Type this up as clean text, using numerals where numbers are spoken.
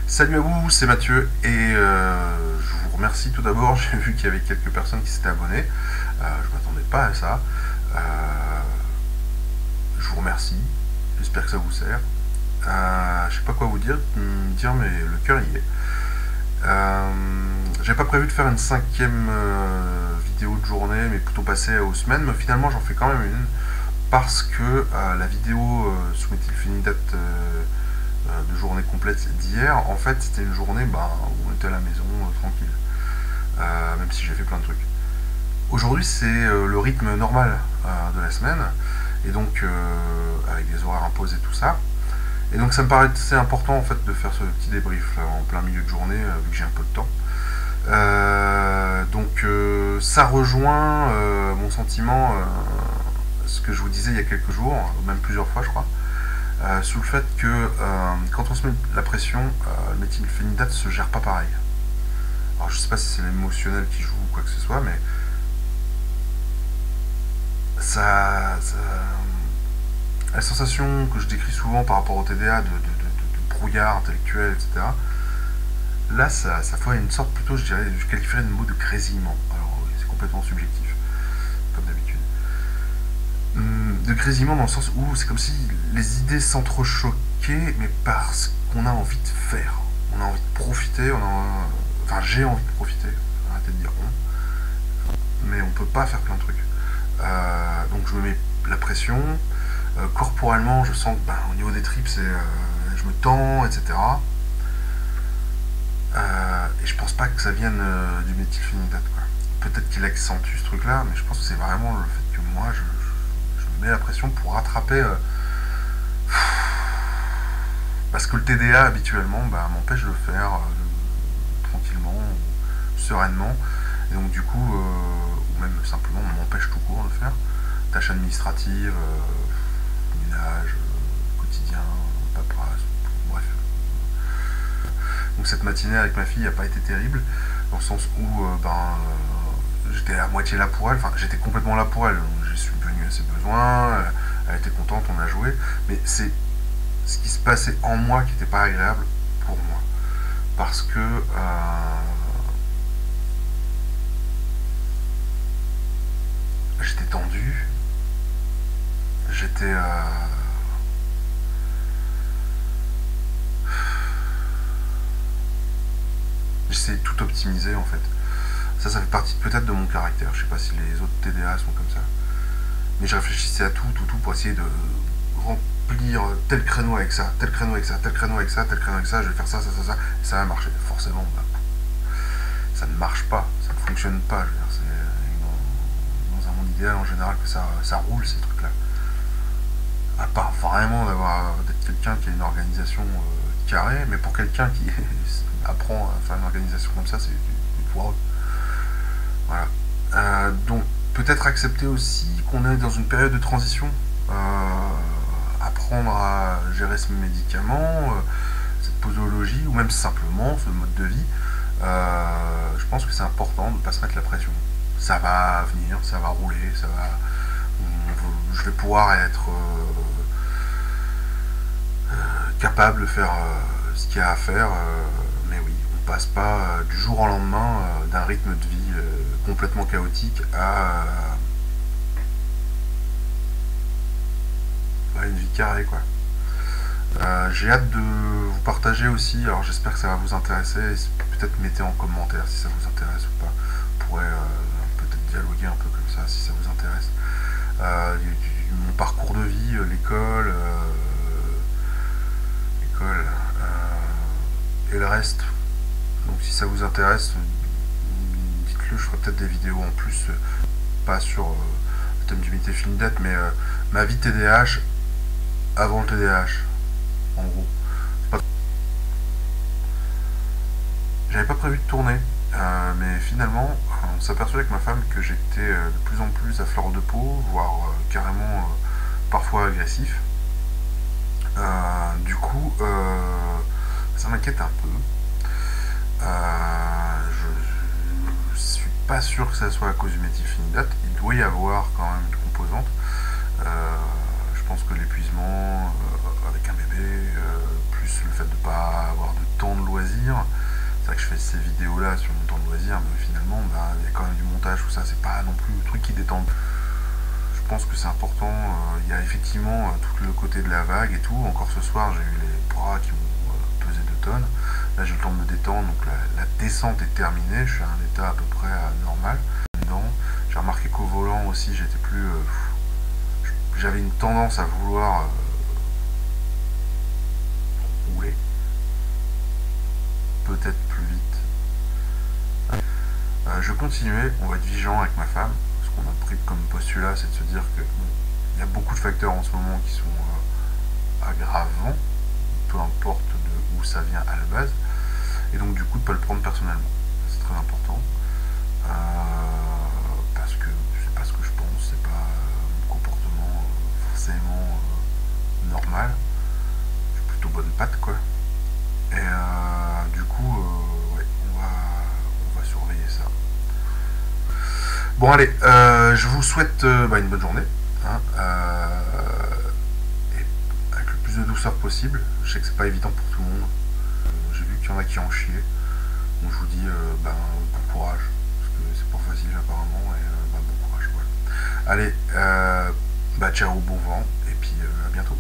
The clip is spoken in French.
Salut à vous, c'est Mathieu et je vous remercie tout d'abord. J'ai vu qu'il y avait quelques personnes qui s'étaient abonnées. Je m'attendais pas à ça. Euh, je vous remercie. J'espère que ça vous sert. Je sais pas quoi vous dire, mais le cœur y est. J'avais pas prévu de faire une cinquième vidéo de journée, mais plutôt passer aux semaines. Mais finalement, j'en fais quand même une parce que la vidéo Soumettez-le date de journée complète d'hier, en fait, c'était une journée où on était à la maison tranquille, même si j'ai fait plein de trucs. Aujourd'hui, c'est le rythme normal de la semaine, et donc avec des horaires imposés, tout ça. Et donc ça me paraissait important en fait de faire ce petit débrief là, en plein milieu de journée, vu que j'ai un peu de temps. Ça rejoint mon sentiment, ce que je vous disais il y a quelques jours, même plusieurs fois je crois, sous le fait que quand on se met la pression, le méthylphénidate se gère pas pareil. Alors je sais pas si c'est l'émotionnel qui joue ou quoi que ce soit, mais la sensation que je décris souvent par rapport au TDA de brouillard intellectuel, etc. Là, ça fait une sorte plutôt, je qualifierais de mot de grésillement. Alors oui, c'est complètement subjectif, comme d'habitude. De grésillement dans le sens où c'est comme si les idées s'entrechoquaient, mais parce qu'on a envie de faire. On a envie de profiter, enfin j'ai envie de profiter, arrêtez de dire on, mais on peut pas faire plein de trucs. Donc je me mets la pression, corporellement je sens que au niveau des tripes je me tends, etc. Et je pense pas que ça vienne du méthylphénidate. Peut-être qu'il accentue ce truc là, mais je pense que c'est vraiment le fait que moi je me mets la pression pour rattraper parce que le TDA habituellement m'empêche de le faire tranquillement ou sereinement, et donc du coup ou même simplement m'empêche tout court de le faire. Tâches administratives, ménage, quotidien, paperasse, bref. Donc cette matinée avec ma fille n'a pas été terrible, dans le sens où j'étais à moitié là pour elle, enfin j'étais complètement là pour elle, donc j'ai subvenu à ses besoins, elle était contente, on a joué, mais c'est ce qui se passait en moi qui n'était pas agréable pour moi, parce que j'étais tendu, j'étais j'essayais de tout optimiser en fait. Ça fait partie peut-être de mon caractère. Je sais pas si les autres TDA sont comme ça. Mais je réfléchissais à tout pour essayer de remplir tel créneau avec ça, tel créneau avec ça, tel créneau avec ça, tel créneau avec ça, je vais faire ça, et ça va marcher. Forcément, ça ne marche pas, ça ne fonctionne pas. Je veux dire, c'est dans un monde idéal en général que ça roule ces trucs-là. À part vraiment d'être quelqu'un qui a une organisation carrée, mais pour quelqu'un qui apprend à faire une organisation comme ça, c'est foireux. Voilà. Donc peut-être accepter aussi qu'on est dans une période de transition, apprendre à gérer ce médicament, cette posologie, ou même simplement ce mode de vie. Je pense que c'est important de ne pas se mettre la pression. Ça va venir, ça va rouler, je vais pouvoir être capable de faire ce qu'il y a à faire, mais oui, on passe pas du jour au lendemain d'un rythme de vie complètement chaotique à une vie carrée quoi. J'ai hâte de vous partager aussi, alors j'espère que ça va vous intéresser, peut-être mettez en commentaire si ça vous intéresse ou pas, on pourrait peut-être dialoguer un peu comme ça si ça vous intéresse. Mon parcours de vie, l'école et le reste. Donc si ça vous intéresse, dites-le, je ferai peut-être des vidéos en plus, pas sur le thème du méthylphénidate, mais ma vie TDAH avant le TDAH, en gros. J'avais pas prévu de tourner, mais finalement, on s'aperçoit avec ma femme que j'étais de plus en plus à fleur de peau, voire carrément parfois agressif. Du coup, ça m'inquiète un peu. Je suis pas sûr que ça soit à cause du méthylphénidate. Il doit y avoir quand même une composante. Je pense que l'épuisement avec un bébé, plus plus le fait de pas avoir de temps de loisir. C'est vrai que je fais ces vidéos là sur mon temps de loisir, mais finalement bah, il y a quand même du montage, tout ça, c'est pas non plus le truc qui détend. Je pense que c'est important, il y a effectivement tout le côté de la vague et tout. Encore ce soir j'ai eu les bras qui m'ont pesé 2 tonnes. Là j'ai le temps de me détendre, donc la descente est terminée, je suis à un état à peu près normal. J'ai remarqué qu'au volant aussi j'étais plus... j'avais une tendance à vouloir rouler peut-être plus vite. Je continuais, on va être vigilant avec ma femme. Ce qu'on a pris comme postulat, c'est de se dire que bon, il y a beaucoup de facteurs en ce moment qui sont aggravants, peu importe de où ça vient à la base, et donc du coup de ne pas le prendre personnellement. C'est très important. Parce que c'est pas ce que je pense, c'est pas mon comportement forcément normal. Je suis plutôt bonne patte quoi. Et du coup, ouais, on va surveiller ça. Bon allez, je vous souhaite une bonne journée. Hein, et avec le plus de douceur possible. Je sais que c'est pas évident pour tout le monde. J'ai vu qu'il y en a qui en chiaient. Donc je vous dis bon courage. Parce que c'est pas facile apparemment. Et bon courage. Voilà. Allez, ciao, bon vent. Et puis à bientôt.